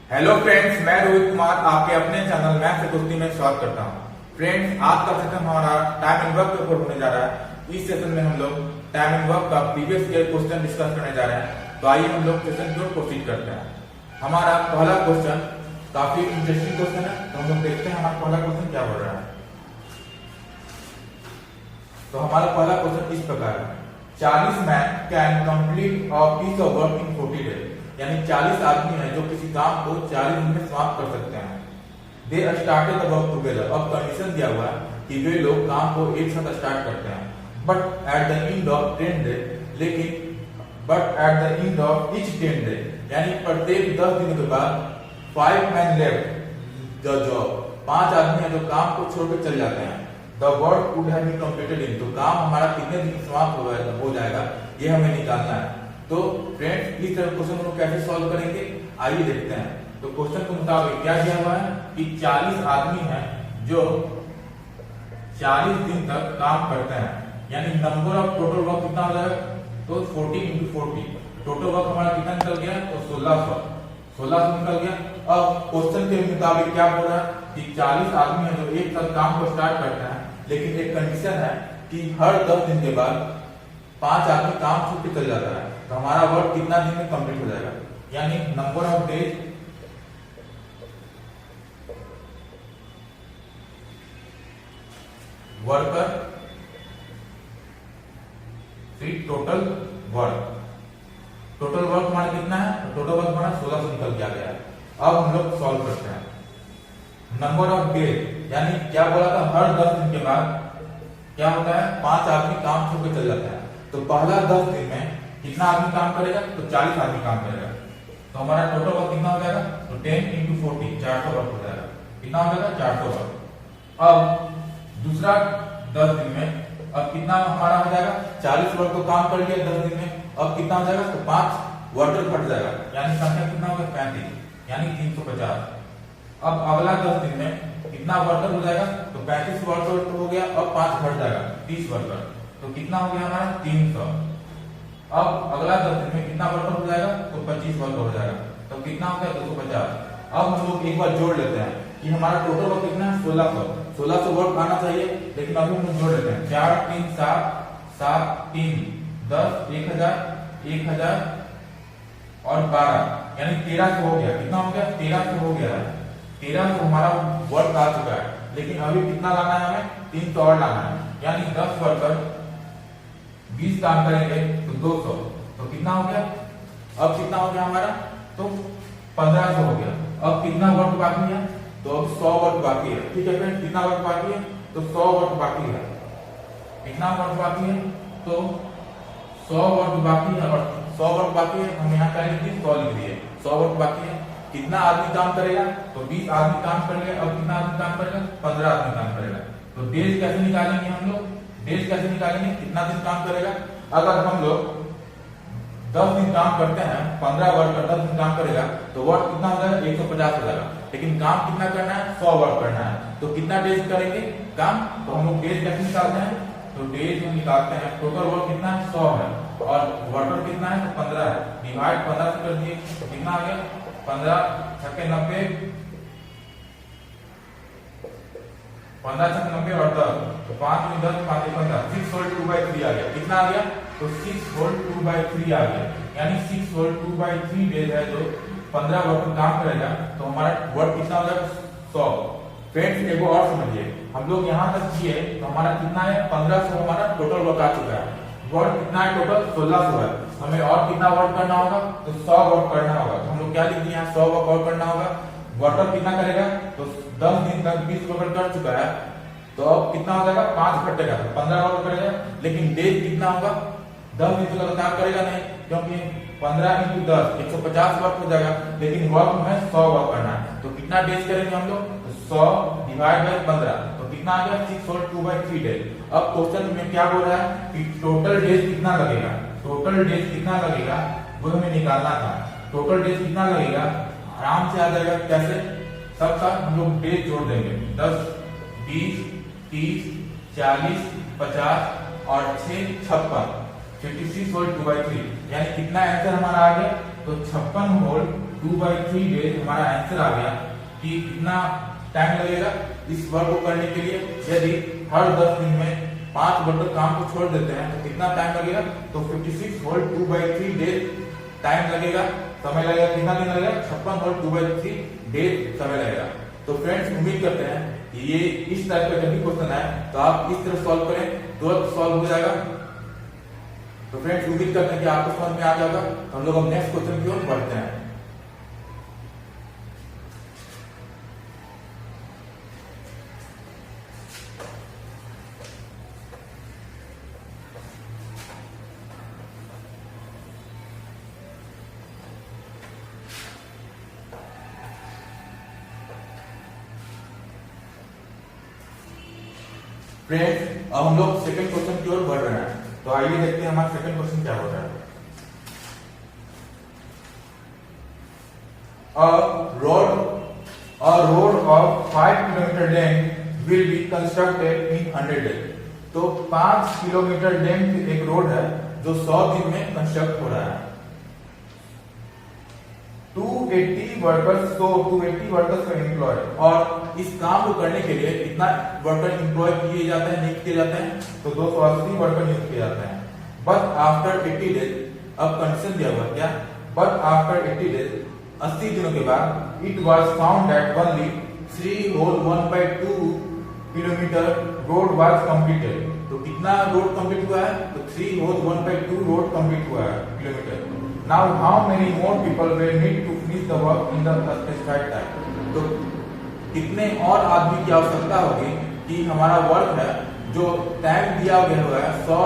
Hello friends, मैं रोहित कुमार आपके अपने चैनल मैथ से कुश्ती में स्वागत करता हूं। फ्रेंड्स, आज का सेशन हमारा टाइम एंड वर्क के ऊपर होने जा रहा है। इस सेशन में हम लोग टाइम एंड वर्क का प्रीवियस ईयर क्वेश्चन डिस्कस करने जा रहे हैं। तो आइए हम लोग सेशन की ओर प्रोसीड करते हैं। हमारा पहला क्वेश्चन काफी इंटरेस्टिंग क्वेश्चन है, तो हम लोग देखते हैं हमारा पहला क्वेश्चन क्या बोल रहा है। तो हमारा पहला क्वेश्चन इस प्रकार है, 40 man can complete a piece of work in 40 days. यानी 40 आदमी हैं जो किसी काम को 40 दिन में समाप्त कर सकते हैं। They started the work together. अब कंडीशन दिया हुआ है कि वे लोग काम को एक साथ स्टार्ट करते हैं, but at the end of 10 day, but at the end of each 10 day, यानी प्रत्येक 10 दिन के बाद 5 मैन लेफ्ट द जॉब। 5 आदमी हैं जो काम को छोड़कर चले जाते हैं। The work would have been completed in, तो काम हमारा कितने दिन में समाप्त हो जाएगा ये हमें निकालना है। तो फ्रेंड्स, इस तरह क्वेश्चन को कैसे सॉल्व करेंगे आइए देखते हैं। तो क्वेश्चन के मुताबिक क्या दिया हुआ है कि 40 आदमी हैं जो 40 दिन तक काम करते हैं, यानी नंबर ऑफ टोटल वर्क कितना हो जाएगा, तो 40 into 40 टोटल वर्क हमारा कितना निकल गया, तो 1600 निकल गया। अब क्वेश्चन के मुताबिक क्या बोल रहा है कि 40 आदमी हैं जो एक साथ काम को स्टार्ट करते हैं, लेकिन एक कंडीशन है कि हर 10 दिन के बाद 5 आदमी काम छूट के चल जाता है। तो हमारा वर्क कितना दिन में कंप्लीट हो जाएगा, यानी नंबर ऑफ डेज वर्कर फिर टोटल वर्क। टोटल वर्क हमारा कितना है, तो टोटल वर्क हमारा 1600 निकल के आ गया। अब हम लोग सॉल्व करते हैं। नंबर ऑफ डेज, यानी क्या बोला था, हर 10 दिन के बाद क्या होता है, 5 आदमी काम छोड़ के चल जाते हैं। तो पहला 10 दिन में कितना आदमी काम करेगा, तो 40 आदमी काम करेगा। तो हमारा टोटल वर्क कितना हो जाएगा, तो 10 into 40 400 वर्क हो जाएगा। कितना हो जाएगा, 400 वर्क। अब दूसरा 10 दिन में अब कितना हमारा हो जाएगा, 40 वर्क तो काम कर लिया 10 दिन में। अब कितना हो जाएगा, तो 5 वर्कर घट जाएगा, यानी संख्या कितना होगा, 35, यानी 350। अब अगला 10 दिन में कितना वर्कर हो जाएगा, तो 35 वर्कर तो हो गया। अब 5 घट जाएगा, 30 वर्कर, तो कितना हो गया हमारा 300। अब अगला 10 दिन में कितना वर्कर हो जाएगा, तो 25 वर्कर हो जाएगा, तो कितना हो गया 250। अब हम लोग एक बार जोड़ लेते हैं कि हमारा टोटल वर्क कितना है, 1600 वर्क आना चाहिए, लेकिन अभी हम जोड़ लेते हैं। 4 3 7 7 3 10 1000 और 12, यानी 1300 हो गया। कितना हो गया, 1300 हो गया है। 1300 हमारा वर्क आ चुका है, लेकिन अभी कितना लाना है, हमें 300 और लाना है, यानी 10 वर्कर 20 काम करेंगे तो 200, तो कितना हो गया, अब कितना हो गया हमारा, तो 1500 हो गया। अब कितना वर्क बाकी है, तो अब 100 वर्क बाकी है। ठीक है फ्रेंड, कितना वर्क बाकी है, तो 100 वर्क बाकी है। कितना वर्क बाकी है, तो 100 वर्क बाकी है, और 100 वर्क बाकी है, हम यहाँ क्या लिख दिए, 100 लिख दिए। 100 वर्क बाकी है। कितना आदमी काम करेगा, तो 20 आदमी काम करेगा। अब कितना आदमी काम करेगा, 15 आदमी काम करेगा। तो डेज कैसे निकालेंगे हम लोग, डेज कैसे निकालेंगे, कितना दिन काम करेगा। अगर हम लोग 10 दिन काम करते हैं, 15 वर्कर 10 दिन काम करेगा, तो वर्क कितना हो जाएगा, 150 हो जाएगा। लेकिन काम कितना करना है, 100 वर्क करना है, तो कितना डेज करेंगे काम, तो हम लोग डेज कैसे निकालते हैं, तो डेज हम निकालते हैं, टोटल वर्क कितना है, 100 है, और वर्कर कितना है, तो 15 है। डिवाइड 15 से कर दिए, तो कितना आ गया, 15 छक्के 90, 15 छक्के 90 और 10, तो 5 में 10 5 15, 6 होल 2/3 आ गया। कितना आ गया, तो 6 होल 2/3 आ गया, यानी 6 होल 2/3 डेज है जो 15 वर्कर काम करेगा। तो हमारा वर्क कितना हो जाएगा, 100। फ्रेंड्स, एगो और समझिए, हम लोग यहाँ तक किए तो हमारा कितना है, 1500 हमारा टोटल वर्क आ चुका है। वर्क कितना है, टोटल 1600 है। हमें और कितना वर्क करना होगा, तो 100 वर्क करना होगा। तो हम लोग क्या लिख दिए यहाँ, 100 वर्क और करना होगा। वर्कर कितना करेगा, तो 10 दिन तक 20 वर्कर कर चुका है, तो अब कितना हो जाएगा, 5 घटेगा, तो 15 वर्क करेगा। लेकिन डेज कितना होगा, 10 दिन तक काम करेगा नहीं, क्योंकि 15 into 10 150 वर्क हो जाएगा। लेकिन वर्क में 100 वर्क करना है, तो कितना डेज करेंगे हम लोग, तो 100 डिवाइड बाय 15, तो कितना आ गया, 6 होल 2/3 डेज। अब क्वेश्चन में क्या बोल रहा है कि टोटल डेज कितना लगेगा, टोटल डेज कितना लगेगा वो हमें निकालना था। टोटल डेज कितना लगेगा, आराम से आ जाएगा। कैसे, सबका हम लोग डेज जोड़ देंगे, 10 20 30 40 50 और 6 56, 56 होल 2/3, यानी कितना आंसर हमारा आ गया, तो 56 होल 2/3 डेज हमारा आंसर आ गया कि कितना टाइम लगेगा इस वर्क को करने के लिए। यदि हर 10 दिन में 5 वर्कर काम को छोड़ देते हैं तो कितना टाइम लगेगा, तो 56 होल 2/3 डेज टाइम लगेगा, समय लगेगा। कितना दिन लगेगा, 56 होल 2/3 डेज समय लगेगा। तो फ्रेंड्स उम्मीद करते हैं कि ये इस टाइप का जब भी क्वेश्चन है तो आप इस तरह सॉल्व करें, तुरंत सॉल्व हो जाएगा। तो फ्रेंड्स उम्मीद करते हैं कि आपको समझ में आ जाएगा। हम लोग अब नेक्स्ट क्वेश्चन की ओर बढ़ते हैं। फ्रेंड्स अब हम लोग सेकंड क्वेश्चन की ओर बढ़ रहे हैं। तो आइए देखते हैं हमारा सेकंड क्वेश्चन क्या हो रहा है। A road of 5 kilometer length will be constructed in 100 days. तो 5 किलोमीटर लेंथ एक रोड है जो 100 दिन में कंस्ट्रक्ट हो रहा है। 280 वर्कर्स को एम्प्लॉय, और इस काम को करने के लिए कितना वर्कर एम्प्लॉय किए जाते हैं, नियुक्त किए जाते हैं, तो 280 वर्कर नियुक्त किए जाते हैं। बट आफ्टर 80 डेज, अब कंडीशन दिया हुआ क्या, बट आफ्टर 80 डेज 80 दिनों के बाद it was found that only 3 whole 1/2 kilometre road was completed. तो कितना रोड कंप्लीट हुआ है, तो 3 होल 1/2 रोड कंप्लीट हुआ है kilometre. Now how many more people will need to finish the work in the specified time. तो कितने और आदमी की आवश्यकता होगी कि हमारा वर्क है जो टाइम दिया गया हुआ है 100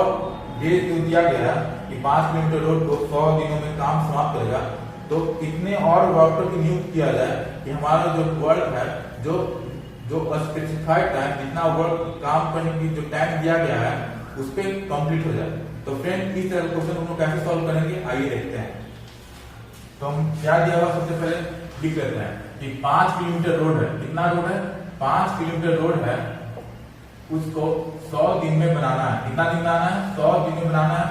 डेज जो दिया गया है कि 5 किलोमीटर रोड को 100 दिनों में काम समाप्त करेगा, तो कितने और वर्कर की नियुक्त किया जाए कि हमारा जो वर्क है जो स्पेसिफाइड टाइम, जितना वर्क काम करने की जो टाइम दिया गया है उस पर कंप्लीट हो जाए। तो फ्रेंड इस तरह क्वेश्चन हम लोग कैसे सॉल्व करेंगे, आइए देखते हैं। तो हम क्या दिया हुआ सबसे पहले लिख लेते हैं कि 5 किलोमीटर रोड है। कितना रोड है, 5 किलोमीटर रोड है, उसको 100 दिन में बनाना है। कितना दिन बनाना है, 100 दिन में बनाना है,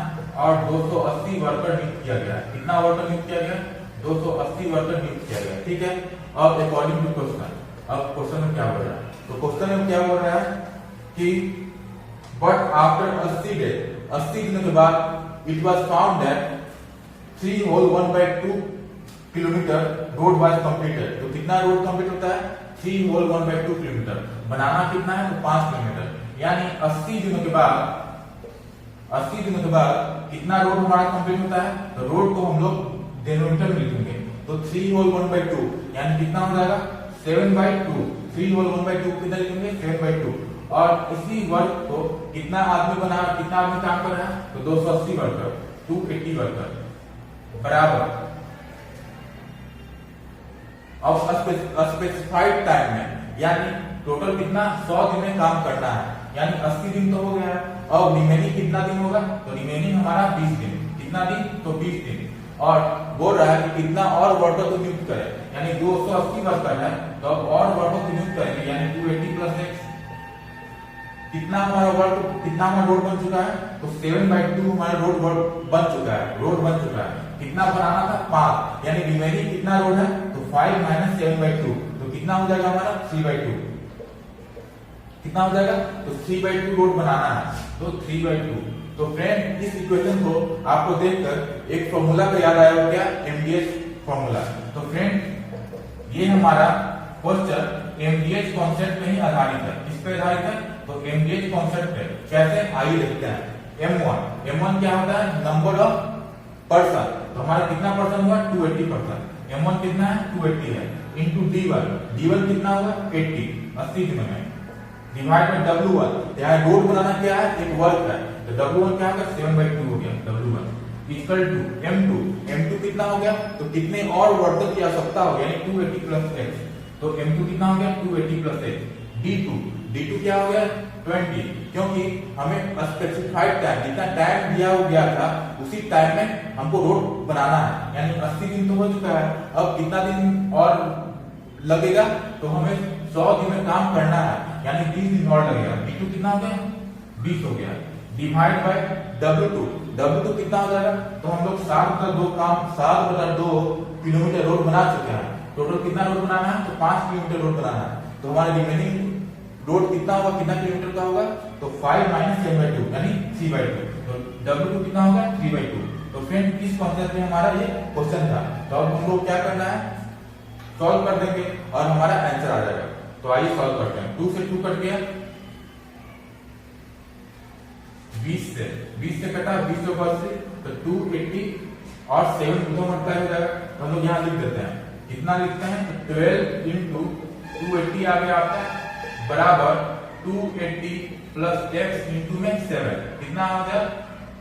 और 280 वर्कर नियुक्त किया गया। कितना वर्कर नियुक्त किया गया, 280 वर्कर नियुक्त किया गया। ठीक है, अब अकॉर्डिंग टू क्वेश्चन, अब क्वेश्चन में क्या हो रहा है, तो क्वेश्चन में क्या हो रहा है कि बट आफ्टर 80 दिनों के बाद it was found that 3 whole 1/2 kilometre road was completed. तो कितना रोड कंप्लीट होता है, 3 होल 1/2 किलोमीटर। बनाना कितना है, तो 5 किलोमीटर। यानी 80 दिनों के बाद कितना रोड हमारा कंप्लीट होता है, तो रोड को हम लोग डिनोमिनेटर में लिखेंगे। तो 3 होल 1/2 यानी कितना हो जाएगा, 7/2। 3 होल 1/2 कितना लिखेंगे, 7/2। और इसी वर्क को कितना आदमी काम कर रहा है, तो 280 वर्कर, 280 वर्कर बराबर। अब स्पेसिफाइड टाइम में यानी टोटल कितना, 100 दिन में काम करना है, यानी 80 दिन तो हो गया है। अब रिमेनिंग कितना दिन होगा, तो रिमेनिंग हमारा 20 दिन। कितना दिन, तो 20 दिन। और बोल रहा है कि कितना और वर्कर को नियुक्त करें, यानी 280 वर्कर है तो अब और वर्कर को नियुक्त करेंगे, यानी 280 प्लस x। कितना हमारा रोड बन चुका है, तो 7/2 हमारा रोड बन चुका है। कितना बनाना था, 5, यानी रिमेनिंग कितना रोड है, तो 5 माइनस 7/2, तो कितना हो जाएगा हमारा 3/2। कितना हो जाएगा, तो 3/2 रोड बनाना है, तो 3/2। तो फ्रेंड इस इक्वेशन को आपको देखकर एक फॉर्मूला का याद आया हो क्या, एमडीएच फॉर्मूला। तो फ्रेंड ये हमारा क्वेश्चन एमडीएच कॉन्सेप्ट में ही आधारित है। किस पे आधारित है, तो एमडीएच कॉन्सेप्ट है। कैसे, आइए देखते हैं। M1 क्या होता है, नंबर ऑफ पर्सन। तो हमारा कितना पर्सन हुआ, 280 पर्सन। M1 कितना है, 280 है, इंटू D1 कितना होगा, 80 दिनों में, डिवाइड बाय W1। यहाँ रोड बनाना क्या है, एक वर्क है, तो W1 क्या होगा, 7/2 हो गया। W1 इक्वल टू M2 कितना हो गया, तो कितने और वर्कर की आवश्यकता हो, यानी 280 प्लस x। तो M2 कितना हो गया, 280 प्लस x। D2 क्या हो गया, 20, क्योंकि हमें स्पेसिफाइड टाइम, जितना टाइम दिया गया था उसी टाइम में हमको रोड बनाना है, यानी 80 दिन तो हो चुका है। अब कितना दिन और लगेगा, तो हमें 100 दिन में काम करना है, यानी 20 दिन और लगेगा। D2 कितना हो गया, 20 हो गया, डिवाइड बाय W2 कितना हो जाएगा, तो हम लोग 7/2 काम 7/2 किलोमीटर रोड बना चुके हैं। टोटल कितना रोड बनाना है? तो 5 किलोमीटर रोड बनाना है। तो हमारा रिमेनिंग रोड कितना होगा, कितना किलोमीटर का होगा? तो 5 माइनस 10/2 यानी 3/2। तो W2 कितना होगा? 3/2। तो फ्रेंड इस कॉन्सेप्ट में हमारा ये क्वेश्चन था। तो अब हम लोग क्या करना है, सॉल्व कर देंगे और हमारा आंसर आ जाएगा। तो आइए सॉल्व करते हैं। 2 से 2 कट गया, 20 से कटा, 20 से 80 तो 280 और 7 को मल्टीप्लाई हो जाएगा। तो हम लोग यहाँ लिख देते हैं, कितना लिखते हैं? तो 12 इंटू 280 आ गया आपका बराबर 280 प्लस x इंटू में 7 कितना आ गया?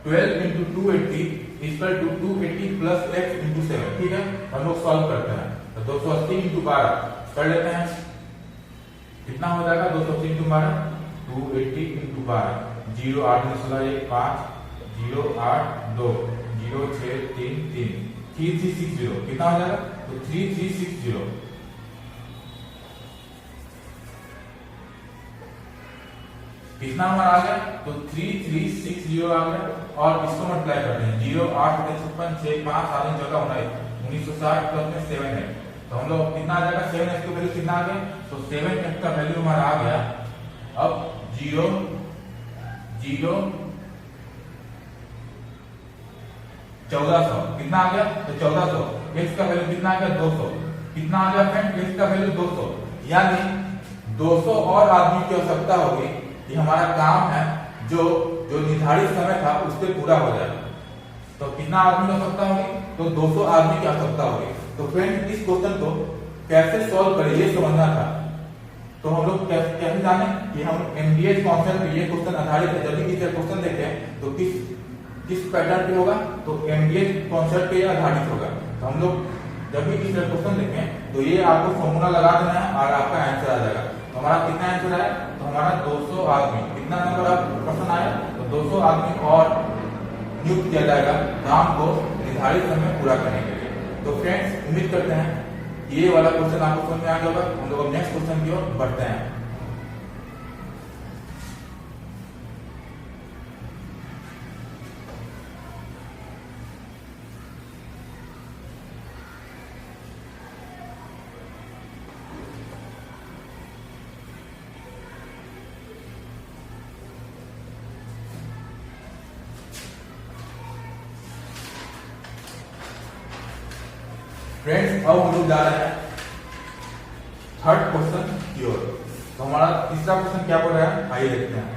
12 into 280 equal to 280 plus x into 7। ठीक है, हम लोग सॉल्व करते हैं। तो 280 इंटू 12 कर लेते हैं, कितना हो जाएगा? 280 इंटू 12 280 इंटू 12 0 8 16 1 5 0 8 2 0 6 3 3 3360 कितना हो जाएगा? तो 3360 कितना हमारा आ गया? तो 3360 आ गया। और इसको मल्टीप्लाई करते हैं, 0 8 56 6 5 7 14 1960 प्लस में 7 है। तो हम लोग कितना आ जाएगा? 7x की वैल्यू कितना आ गया? तो 7x का वैल्यू हमारा आ गया। अब 0 0 1400 कितना आ गया? तो 1400। x का वैल्यू कितना आ गया? 200 कितना आ गया फ्रेंड? x का वैल्यू 200 यानी 200 और आदमी की आवश्यकता होगी। ये हमारा काम है जो निर्धारित समय था उससे पूरा हो जाएगा। तो कितना आदमी की आवश्यकता होगी? तो 200 आदमी की आवश्यकता होगी। तो फ्रेंड इस क्वेश्चन को कैसे सॉल्व करें ये समझना था। तो हम लोग कैसे जाने कि हम एमडीएच कॉन्सेप्ट पे ये क्वेश्चन आधारित है। जब भी किसी क्वेश्चन देखें तो किस पैटर्न पे होगा? तो एमडीएच कॉन्सेप्ट पे आधारित होगा। तो हम लोग जब भी किसी क्वेश्चन देखें तो ये आपको फॉर्मूला लगा देना है और आपका आंसर आ जाएगा। तो हमारा कितना आंसर आया? तो हमारा 200 आदमी, कितना नंबर ऑफ पर्सन आया? तो 200 आदमी और नियुक्त किया जाएगा काम को निर्धारित समय पूरा करने के लिए। तो फ्रेंड्स उम्मीद करते हैं ये वाला क्वेश्चन आपको समझ में आ गया होगा। हम लोग नेक्स्ट क्वेश्चन की ओर बढ़ते हैं। फ्रेंड्स अब हम लोग जा रहे हैं थर्ड क्वेश्चन की ओर। तो हमारा तीसरा क्वेश्चन क्या बोल रहा है, आइए देखते हैं।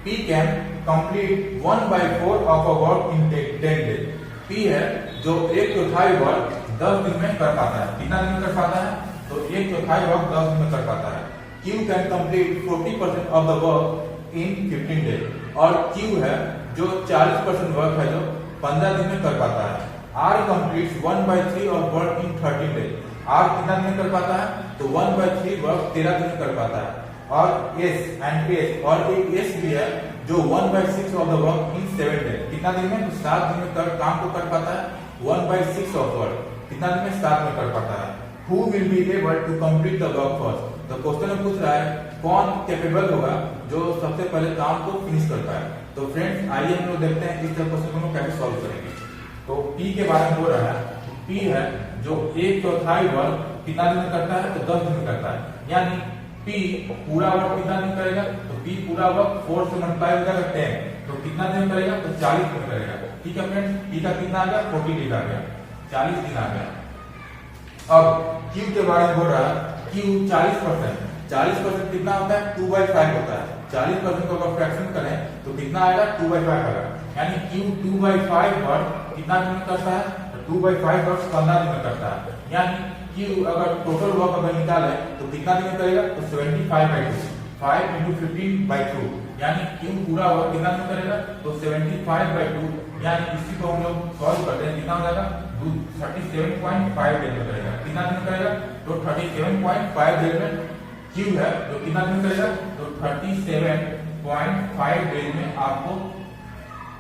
P can complete 1/4 of a work in 10 days. P है जो 1/4 वर्क 10 दिन में कर पाता है। कितना दिन में कर पाता है? तो 1/4 वर्क 10 दिन में कर पाता है। Q can complete 40% of the work in 15 days. और Q है जो 40% वर्क है जो 15 दिन में कर पाता है। R completes 1/3 of work in 13 days। R कितना दिन में कर पाता है? तो 1/3 वर्क 13 दिन में कर पाता है। और S and S और एक S भी है जो 1/6 of the work in 7 days। कितना दिन में? तो 7 दिन में काम को कर पाता है। 1/6 of work कितना दिन में? 7 में कर पाता है। Who will be able to complete the work first? तो क्वेश्चन में पूछ रहा है कौन कैपेबल होगा जो सबसे पहले काम को फिनिश कर पाए। तो फ्रेंड्स आइए हम लोग देखते हैं इस क्वेश्चन को कैसे सॉल्व करेंगे। तो P के बारे में बोल रहा है। P है जो 1/4 वर्क कितना दिन में करता है? तो 10 दिन में करता है। यानी P पूरा वर्क कितना दिन करेगा? तो P पूरा वर्क 4 से मल्टीप्लाई हो जाएगा 10 तो कितना दिन में करेगा? तो 40 दिन में करेगा। ठीक है फ्रेंड्स, P का कितना आ गया? 40 दिन आ गया, 40 दिन आ गया। अब Q के बारे में बोल रहा है। Q 40% कितना होता है? 2/5 होता है। 40% को अगर फ्रैक्शन करें तो कितना आएगा? 2/5 आएगा। यानी Q 2/5 वर्क कितना दिन में करता है? तो 2/5 वर्क 15 दिन में करता है। यानी Q अगर टोटल वर्क अगर निकाले तो कितना दिन में करेगा? तो 75/2 5 × 15/2 यानी Q पूरा वर्क कितना दिन में करेगा? तो 75/2 यानी इसी को हम लोग सॉल्व करते हैं, कितना हो जाएगा? 37.5 डेज में करेगा। कितना दिन में करेगा? तो 37.5 डेज में Q है जो कितना दिन में करेगा? तो 37.5 डेज में आपको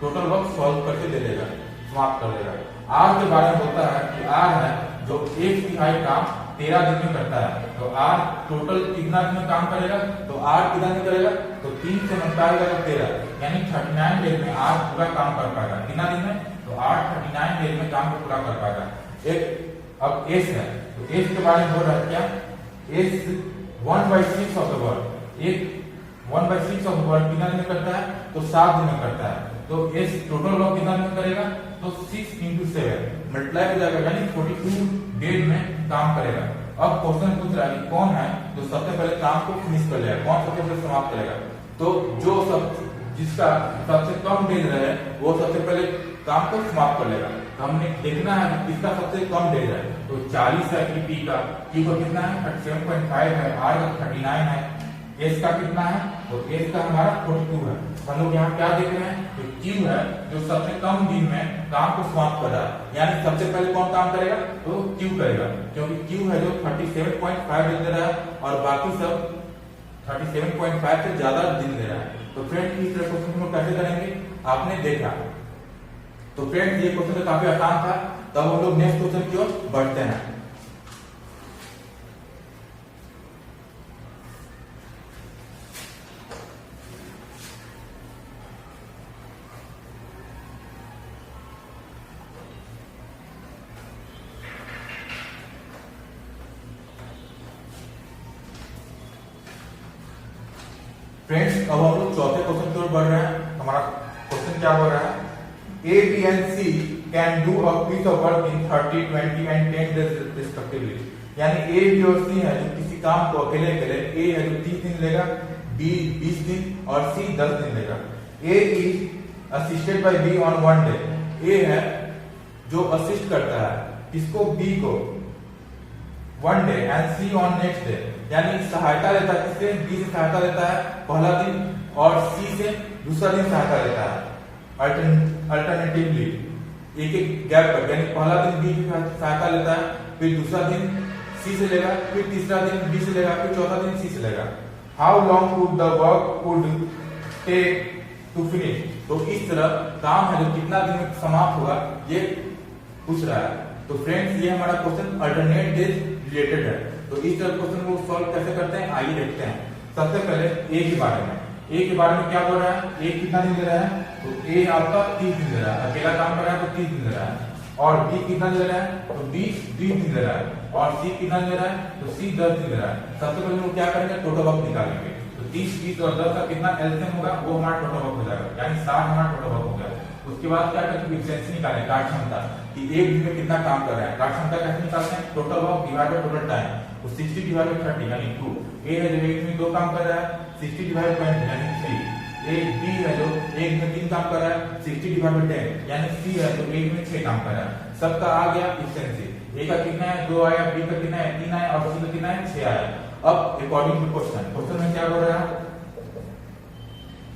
टोटल वर्क सॉल्व करके दे देगा, समाप्त कर देगा। R के बारे में बोलता है कि R है जो 1/3 काम 13 दिन में करता है। तो R टोटल कितना दिन में काम करेगा? तो R कितना दिन करेगा? तो 3 से मल्टीप्लाई करेगा 13 यानी 39 डेज में R पूरा काम कर पाएगा। कितना दिन में? तो R 39 डेज में काम को पूरा कर पाएगा। एक अब एस है तो एस के बारे में बोल रहा है क्या, एस 1/6 ऑफ द वर्क, एक 1/6 ऑफ द वर्क कितना दिन में करता है, तो 7 दिन में करता है। तो एस टोटल वर्क कितना दिन में करेगा, तो 6 × 7 मल्टीप्लाई हो जाएगा, यानी 42 डेज में काम करेगा। अब क्वेश्चन पूछ रहा है कि कौन है जो सबसे पहले काम को फिनिश कर लेगा, कौन सबसे पहले समाप्त करेगा। तो जो सब जिसका सबसे कम डेज रहे वो सबसे पहले काम को समाप्त कर लेगा। तो हमने देखना है किसका सबसे कम डेज है, तो 40 है कि पी का, पी को कितना है 37.5 है, आर का 39 है, एस का कितना है, तो एस का हमारा 42 है। हम लोग यहाँ क्या देख रहे हैं, तो क्यू है जो सबसे कम दिन में काम को समाप्त कर रहा है, यानी सबसे पहले कौन काम करेगा, तो क्यू करेगा, क्योंकि क्यू है जो 37.5 दिन दे रहा है और बाकी सब 37.5 से ज्यादा दिन दे रहा है। तो फ्रेंड्स इस तरह क्वेश्चन को कैसे करेंगे आपने देखा। तो फ्रेंड्स ये क्वेश्चन तो काफी आसान था। तब हम लोग नेक्स्ट क्वेश्चन की ओर बढ़ते हैं। फ्रेंड्स अब हम लोग चौथे क्वेश्चन की ओर बढ़ रहे हैं। हमारा क्वेश्चन क्या बोल रहा है, A, B and C can do a piece of work in 30, 20 and 10 days respectively। यानी A, B और C है जो किसी काम को अकेले अकेले, A है जो 30 दिन लेगा, B 20 दिन और C 10 दिन लेगा। A is assisted by B on one day। A है जो असिस्ट करता है किसको, B को, one day and C on next day, यानी सहायता लेता है किससे, B से सहायता लेता है पहला दिन और C से दूसरा दिन सहायता लेता है अल्टरनेटिवली, एक एक गैप पर, यानी पहला दिन बी की सहायता लेता है, फिर दूसरा दिन सी से लेगा, फिर तीसरा दिन बी से लेगा, फिर चौथा दिन सी से लेगा। How long would the work would take to finish. तो इस तरह काम है जो कितना दिन में समाप्त होगा ये पूछ रहा है। तो फ्रेंड्स ये हमारा क्वेश्चन अल्टरनेट डेज रिलेटेड है। तो इस तरह क्वेश्चन को सॉल्व कैसे करते हैं आइए देखते हैं। सबसे पहले ए के बारे में, ए के बारे में क्या बोल रहा है, ए कितना दिन दे रहा है, तो ए आपका 30 दिन दे रहा है, अकेला काम कर रहा है तो 30 दिन दे रहा है। और बी कितना दे रहा है, तो बी 20 दिन दे रहा है। और सी कितना दे रहा है, तो सी 10 दिन दे रहा है। सबसे पहले हम क्या करेंगे, टोटल वर्क निकालेंगे। तो 30, 20 और 10 का कितना एलसीएम होगा, वो हमारा टोटल वर्क हो जाएगा, यानी 60 हमारा टोटल वर्क हो गया। उसके बाद क्या करेंगे, एफिशिएंसी निकालेंगे, कार्य क्षमता, कि एक दिन में कितना काम कर रहा है। कार्य क्षमता कैसे निकालते हैं, total work divided by total time, तो 60 डिवाइडेड बाय 30 यानी 2। ए है जो एक दिन में 2 काम कर रहा है, 60 डिवाइडेड बाय 20 यानी 3। ए बी है जो एक में 3 काम कर रहा है, 60 डिवाइडेड बाय 10 यानी सी है जो एक में 6 काम कर रहा है। सबका आ गया एफिशिएंसी, ए का कितना है 2 आया, बी का कितना है 3 आया और सी का कितना है 6 आया। अब अकॉर्डिंग टू क्वेश्चन में क्या बोल रहा है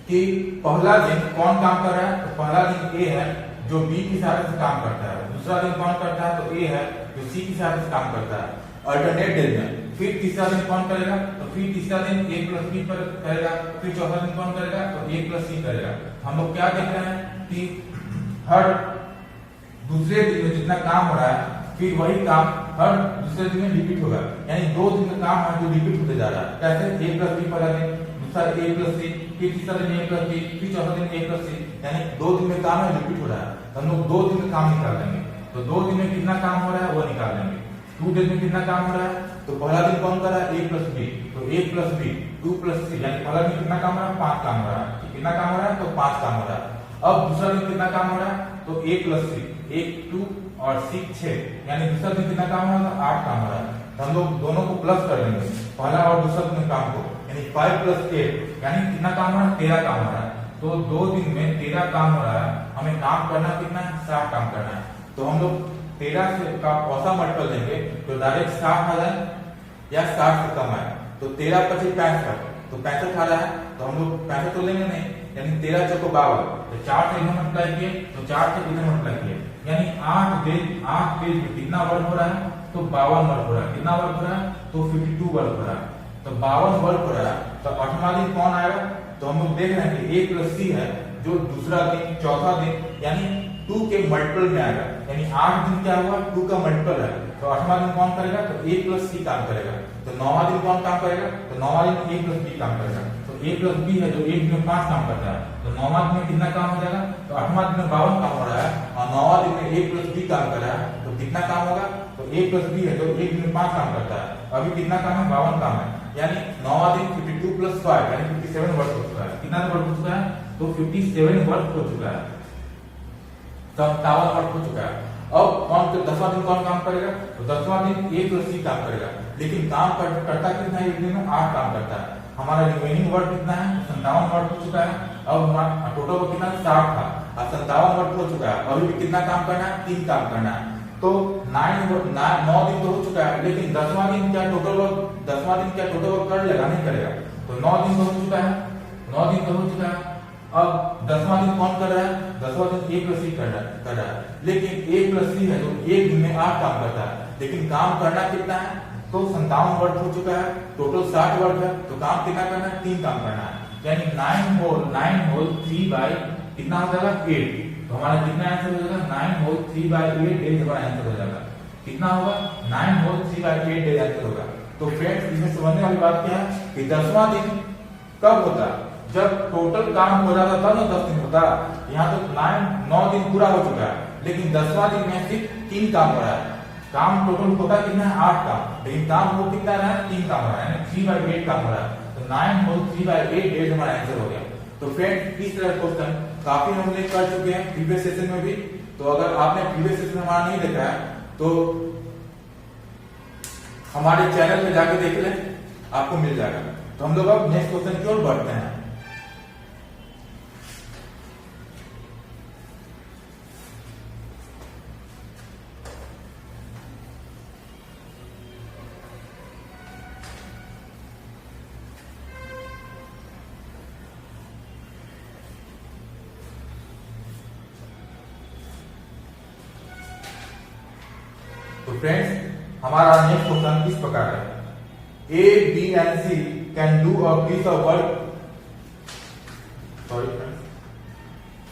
कि पहला दिन कौन काम कर रहा है, तो पहला दिन ए है जो बी की सहायता से काम करता है, दूसरा दिन कौन करता है, तो ए है जो सी की सहायता से काम करता है अल्टरनेट डेज में। फिर तीसरा दिन कौन करेगा, तो फिर तीसरा दिन a + b पर करेगा, फिर चौथा दिन कौन करेगा, तो a + c करेगा। हम लोग क्या देख रहे हैं कि हर दूसरे दिन में जितना काम हो रहा है फिर वही काम हर दूसरे दिन में रिपीट होगा, यानी 2 दिन का काम है जो रिपीट होते जा रहा है। कैसे, a + b पहला दिन, दूसरा a + c, फिर तीसरा दिन a + b, फिर चौथा दिन a + c, यानी 2 दिन में काम है रिपीट हो रहा है। तो हम लोग 2 दिन में काम निकाल देंगे। तो 2 दिन में कितना काम हो रहा है वो निकाल देंगे। 2 डेज में कितना काम हो रहा है, तो पहला दिन कौन कर रहा है, a + b, तो a + b 2 + c, यानी पहला दिन कितना काम हो रहा है, 5 काम हो रहा है। कितना काम हो रहा है, तो 5 काम हो रहा है। अब दूसरा दिन कितना काम हो रहा है, तो a + c, 1 2 और 6, यानी दूसरा दिन कितना काम हो रहा है, 8 काम हो रहा है। तो हम लोग दोनों को प्लस कर लेंगे, पहला और दूसरा दिन काम को, यानी 5 + 8 यानी कितना काम हो रहा है, 13 काम हो रहा है। तो 2 दिन में 13 काम हो रहा है, हमें काम करना कितना है, 60 काम करना है। तो हम लोग 13 से का औसा मल्टीपल देंगे तो डायरेक्ट 60 आ जाए या 60 से कम आए। तो 13 + 5 65, तो 65 आ रहा है। तो हम लोग 65 तो लेंगे नहीं, यानी 13 × 52, तो 4 से इन्हें मल्टीप्लाई किए, तो 4 से इन्हें मल्टीप्लाई किए, यानी 8 पेज में कितना वर्क हो रहा है, तो 52 वर्क हो रहा है। कितना वर्क हो रहा है, तो 52 वर्क हो रहा है। तो 52 वर्क हो रहा है। तो 8वां दिन कौन आएगा, तो हम लोग देख रहे हैं कि a + c है जो दूसरा दिन, चौथा दिन यानी 2 के मल्टीपल में आएगा, यानी 8 दिन क्या हुआ, 2 का मल्टीपल है। तो 8वां दिन कौन करेगा, तो a + c काम करेगा। तो 9वां दिन कौन काम करेगा, तो 9वां दिन a + b काम करेगा। तो ए प्लस बी है जो एक दिन में 5 काम करता है, तो 9वां दिन में कितना काम हो जाएगा, तो 8वां दिन में 52 काम हो रहा है, और 9वां दिन में ए प्लस बी काम कर रहा है, तो कितना काम होगा, तो ए प्लस बी है जो एक दिन में 5 काम करता है, अभी कितना काम है, 52 काम है, यानी 9वां दिन 52 प्लस 5 यानी 57 वर्क हो चुका है। कितना वर्क हो चुका है, तो 57 वर्क हो चुका है, 57 वर्क हो चुका है। अब कौन 10वां दिन कौन काम करेगा, तो 10वां दिन ए प्लस सी काम करेगा, लेकिन काम करता कितना है, एक दिन में 8 काम करता है। हमारा रिमेनिंग वर्क कितना है, 57 वर्क हो चुका है। अब हमारा टोटल वर्क कितना 60 था, अब 57 वर्क हो चुका है, अभी भी कितना काम करना है, 3 काम करना है, तो 9 दिन तो हो चुका है, लेकिन 10वां दिन क्या टोटल वर्क कर लेगा, नहीं करेगा, तो 9 दिन तो हो चुका है, 9 दिन तो हो चुका है। अब 10वां दिन कौन कर रहा है, 10वां दिन ए प्लस सी कर रहा है, लेकिन ए प्लस सी है जो एक दिन में 8 काम करता है, लेकिन काम करना कितना है, तो 57 वर्क हो चुका है, टोटल 60 वर्क है, तो काम कितना करना है, 3 काम करना है, यानी 9 होल 3 बाई कितना हो जाएगा 8, तो हमारा कितना आंसर हो जाएगा 9 होल 3 बाई 8 डेज हमारा आंसर हो जाएगा, कितना होगा 9 होल 3 बाई 8 डेज आंसर होगा। तो फ्रेंड्स इसमें समझने वाली बात क्या है कि 10वां दिन कब होता है, जब टोटल काम हो जाता तब ना 10 दिन होता, यहाँ तो 9 दिन पूरा हो चुका है, लेकिन 10वां दिन में सिर्फ 3 काम हो रहा है, काम टोटल होता कितना है 8 काम, लेकिन काम वो कितना रहा है 3 काम हो रहा है, यानी 3/8 काम हो रहा है, तो 9 होल 3/8 डेज हमारा आंसर हो गया। तो फ्रेंड्स इस तरह क्वेश्चन काफी हमने कर चुके हैं प्रीवियस सेशन में भी, तो अगर आपने प्रीवियस सेशन हमारा नहीं देखा है तो हमारे चैनल पे जाके देख लें, आपको मिल जाएगा। तो हम लोग अब नेक्स्ट क्वेश्चन की ओर बढ़ते हैं। तो फ्रेंड्स हमारा नेक्स्ट क्वेश्चन इस प्रकार है, A B and C can do a piece of work, sorry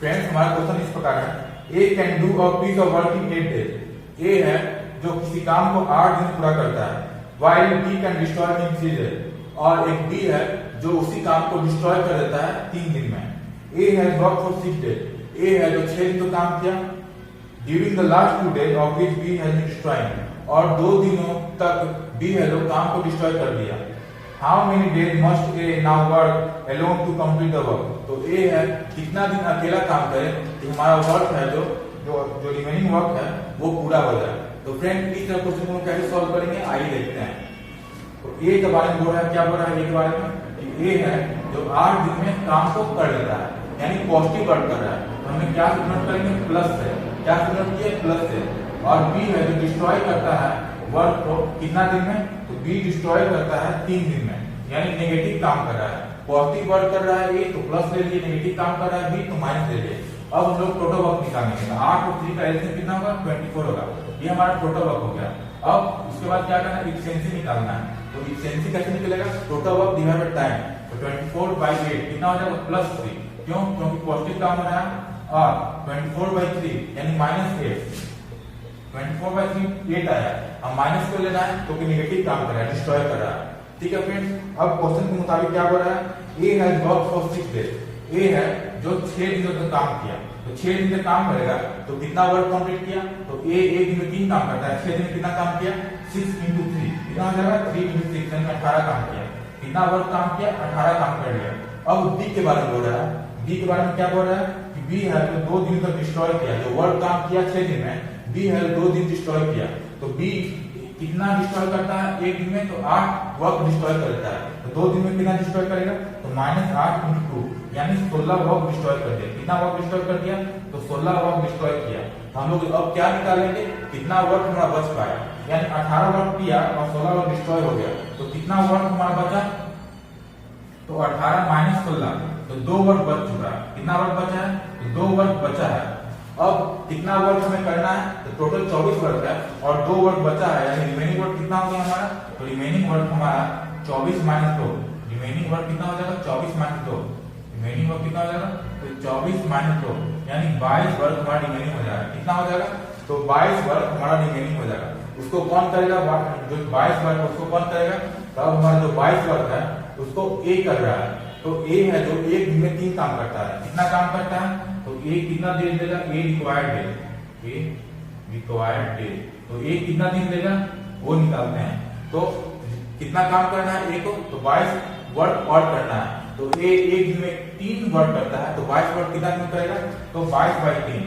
friends हमारा क्वेश्चन इस प्रकार है, A can do a piece of work in 8 days, A है जो किसी काम को 8 दिन पूरा करता है, while B can destroy in 3 days, और एक बी है जो उसी काम को डिस्ट्रॉय कर देता है 3 दिन में। A has work for 6 days, A है जो 6 दिन तो काम किया, during the last 2 days of which B has been destroying, और 2 दिनों तक बी है जो काम को डिस्ट्रॉय कर दिया। How many days must A now work alone to complete the work, तो ए है कितना दिन अकेला काम करे कि हमारा वर्क है जो रिमेनिंग वर्क है वो पूरा हो जाए। तो फ्रेंड इस तरह क्वेश्चन को कैसे सॉल्व करेंगे आइए देखते हैं। तो ए के बारे में बोल रहा है, क्या बोल रहा है ए के बारे में, कि ए है जो 8 दिन में काम को कर लेता है, यानी पॉजिटिव वर्क कर रहा है, तो हमें क्या डिनोट करेंगे प्लस से, क्या डिनोट किया प्लस से, और बी है जो डिस्ट्रॉय करता है वर्क को कितना दिन में, तो बी डिस्ट्रॉय करता है 3 दिन में, यानी नेगेटिव काम कर रहा है, पॉजिटिव वर्क कर रहा है ए तो प्लस ले लिए, नेगेटिव काम कर रहा है बी तो माइनस ले लिए। अब हम लोग टोटल वर्क निकालेंगे, 8 और 3 का एलसीएम कितना होगा 24 होगा, ये हमारा टोटल वर्क हो गया। अब उसके बाद क्या करना है, इफिशिएंसी निकालना है, तो इफिशिएंसी कैसे निकलेगा, total work divide by time, तो 24/8 कितना हो जाएगा +3, क्यों, क्योंकि पॉजिटिव काम हो रहा है, और 24/3 यानी -8, 24/3 8 आया, अब माइनस को लेना है क्योंकि नेगेटिव काम कर रहा है, डिस्ट्रॉय कर रहा है। ठीक है फ्रेंड्स, अब क्वेश्चन के मुताबिक क्या बोल रहा है, A has work for 6 days, A है जो 6 दिनों तक काम किया, तो 6 दिन तक काम करेगा तो कितना वर्क कंप्लीट किया, तो ए एक दिन में 3 काम करता है, 6 दिन में कितना काम किया 6 × 3 कितना हो जाएगा 3 × 6 यानी 18 काम किया, कितना वर्क काम किया 18 काम कर लिया। अब बी के बारे में बोल रहा है, बी के बारे में क्या बोल रहा है कि बी है जो 2 दिन तक डिस्ट्रॉय किया, जो वर्क काम किया 6 दिन में, बी है 2 दिन डिस्ट्रॉय किया, तो बी कितना डिस्ट्रॉय करता है एक दिन में, तो 8 वर्क डिस्ट्रॉय करता है, तो 2 दिन में कितना डिस्ट्रॉय करेगा, तो -8 × 2 यानी 16 वर्क डिस्ट्रॉय कर दिया। कितना वर्क डिस्ट्रॉय कर दिया, तो 16 वर्क डिस्ट्रॉय किया। तो हम लोग अब क्या निकालेंगे, कितना वर्क हमारा बच पाया, यानी 18 वर्क किया और 16 वर्क डिस्ट्रॉय हो गया, तो कितना वर्क हमारा बचा, तो 18 - 16 तो 2 वर्क बच चुका है। कितना वर्क बचा है, तो 2 वर्क बचा है। अब कितना वर्क हमें करना है, तो टोटल 24 वर्क है और 2 वर्क बचा है, यानी रिमेनिंग वर्क कितना हो गया हमारा, तो रिमेनिंग वर्क हमारा 24 - 2, रिमेनिंग वर्क कितना हो जाएगा 24 - 2, रिमेनिंग वर्क कितना हो जाएगा, तो 24 - 2 यानी 22 वर्क हमारा रिमेनिंग हो जाएगा। कितना हो जाएगा, तो 22 वर्क हमारा रिमेनिंग हो जाएगा। उसको कौन करेगा, जो 22 वर्क उसको कौन करेगा, तो अब हमारा जो 22 वर्क है उसको ए कर रहा है, तो ए है जो एक दिन में 3 काम करता है। कितना काम करता है? तो ए कितना दिन देगा? ए रिक्वायर्ड डेज, ए रिक्वायर्ड डेज। तो ए कितना दिन देगा वो निकालते हैं। तो कितना काम करना है ए को? तो 22 वर्ड और करना है। तो ए एक दिन में 3 वर्ड करता है, तो 22 वर्ड कितना दिन करेगा? तो 22/3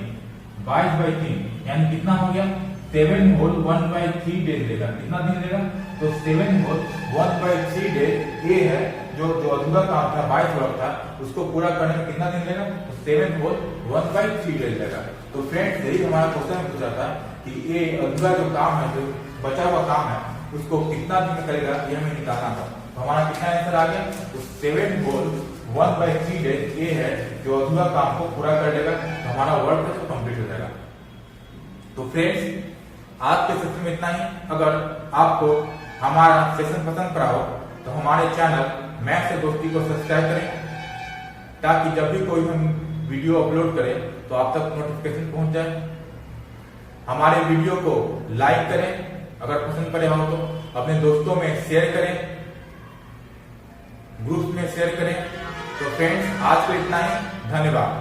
यानी कितना हो गया? 7 होल 1/3 डेज लेगा। कितना दिन लेगा? तो 7 होल 1/3 डेज ए है जो अधूरा काम था 22 वर्ड था, उसको पूरा करने में कितना दिन लेगा? तो 7 होल 1/3 डेज लेगा। तो फ्रेंड्स यही हमारा क्वेश्चन पूछा था कि ए अधूरा जो काम है, जो बचा हुआ काम है, उसको कितना दिन में करेगा ये हमें निकालना था। तो हमारा कितना आंसर आ गया? तो 7 होल 1/3 डेज ए है जो अधूरा काम को पूरा कर लेगा। तो हमारा वर्क है जो कंप्लीट हो जाएगा। तो फ्रेंड्स आज के सेशन में इतना ही। अगर आपको हमारा सेशन पसंद पड़ा हो तो हमारे चैनल मैथ्स से दोस्ती को सब्सक्राइब करें, ताकि जब भी कोई हम वीडियो अपलोड करें तो आप तक नोटिफिकेशन पहुंच जाए। हमारे वीडियो को लाइक करें, अगर पसंद पड़े हो तो अपने दोस्तों में शेयर करें, ग्रुप में शेयर करें। तो फ्रेंड्स आज के इतना ही, धन्यवाद।